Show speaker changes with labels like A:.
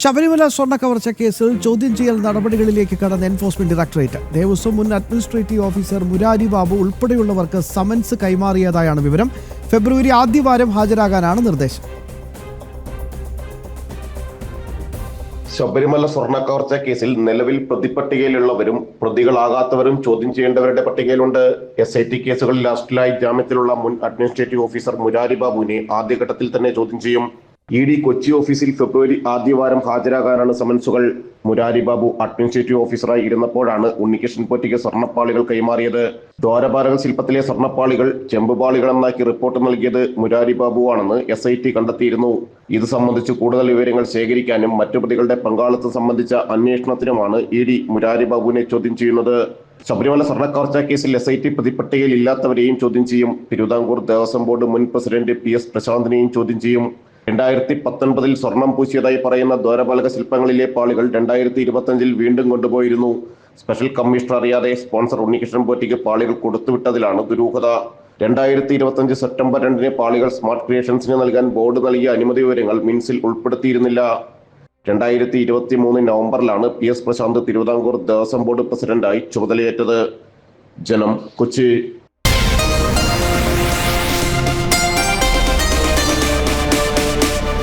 A: ശബരിമല സ്വർണ്ണ കവർച്ച കേസിൽ ചോദ്യം ചെയ്യൽ നടപടികളിലേക്ക് കടന്ന എൻഫോഴ്സ്മെന്റ് ഡയറക്ടറേറ്റ് ദേവസ്വം മുൻ അഡ്മിനിസ്ട്രേറ്റീവ് ഓഫീസർ മുരാരി ബാബു ഉൾപ്പെടെയുള്ളവർക്ക് സമൻസ് കൈമാറിയതായാണ് വിവരം. ഫെബ്രുവരി ആദ്യവാരം ഹാജരാകാനാണ് നിർദ്ദേശം.
B: ശബരിമല സ്വർണ്ണ കവർച്ച കേസിൽ നിലവിൽ പ്രതിപട്ടികയിലുള്ളവരും പ്രതികളാകാത്തവരും ചോദ്യം ചെയ്യേണ്ടവരുടെ പട്ടികയിലുണ്ട്. SIT കേസുകളിൽ അറസ്റ്റിലായി ജാമ്യത്തിലുള്ള മുൻ അഡ്മിനിസ്ട്രേറ്റീവ് ഓഫീസർ മുരാരി ബാബുവിനെ ആദ്യഘട്ടത്തിൽ തന്നെ ചോദ്യം ചെയ്യും. ED കൊച്ചി ഓഫീസിൽ ഫെബ്രുവരി ആദ്യവാരം ഹാജരാകാനാണ് സമൻസുകൾ. മുരാരി ബാബു അഡ്മിനിസ്ട്രേറ്റീവ് ഓഫീസറായി ഇരുന്നപ്പോഴാണ് ഉണ്ണികൃഷ്ണൻ പോറ്റിക്ക് സ്വർണ്ണപ്പാളികൾ കൈമാറിയത്. ദ്വാരപാലക ശില്പത്തിലെ സ്വർണ്ണപ്പാളികൾ ചെമ്പുപാളികൾ എന്നാക്കി റിപ്പോർട്ട് നൽകിയത് മുരാരി ബാബുവാണെന്ന് SIT കണ്ടെത്തിയിരുന്നു. ഇത് സംബന്ധിച്ച് കൂടുതൽ വിവരങ്ങൾ ശേഖരിക്കാനും മറ്റു പ്രതികളുടെ പങ്കാളിത്തം സംബന്ധിച്ച അന്വേഷണത്തിനുമാണ് ED മുരാരി ബാബുവിനെ ചോദ്യം ചെയ്യുന്നത്. ശബരിമല സ്വർണ്ണക്കവർച്ച കേസിൽ SIT പ്രതിപട്ടികയിൽ ഇല്ലാത്തവരെയും ചോദ്യം ചെയ്യും. തിരുവിതാംകൂർ ദേവസ്വം ബോർഡ് മുൻ പ്രസിഡന്റ് PS പ്രശാന്തിനെയും ചോദ്യം ചെയ്യും. 2019 സ്വർണം പൂശിയതായി പറയുന്ന ദ്വാരപാലക ശില്പങ്ങളിലെ പാളികൾ 2025 വീണ്ടും കൊണ്ടുപോയിരുന്നു. സ്പെഷ്യൽ കമ്മീഷണർ അറിയാതെ സ്പോൺസർ ഉണ്ണികൃഷ്ണൻ പോറ്റിക്ക് പാളികൾ കൊടുത്തുവിട്ടതിലാണ് ദുരൂഹത. 2025 സെപ്റ്റംബർ 2 പാളികൾ സ്മാർട്ട് ക്രിയേഷൻസിന് നൽകാൻ ബോർഡ് നൽകിയ അനുമതി വിവരങ്ങൾ മിൻസിൽ ഉൾപ്പെടുത്തിയിരുന്നില്ല. 2023 നവംബറിലാണ് PS പ്രശാന്ത് തിരുവിതാംകൂർ ദേവസ്വം ബോർഡ് പ്രസിഡന്റായി ചുമതലയേറ്റത്. ജനം, കൊച്ചി.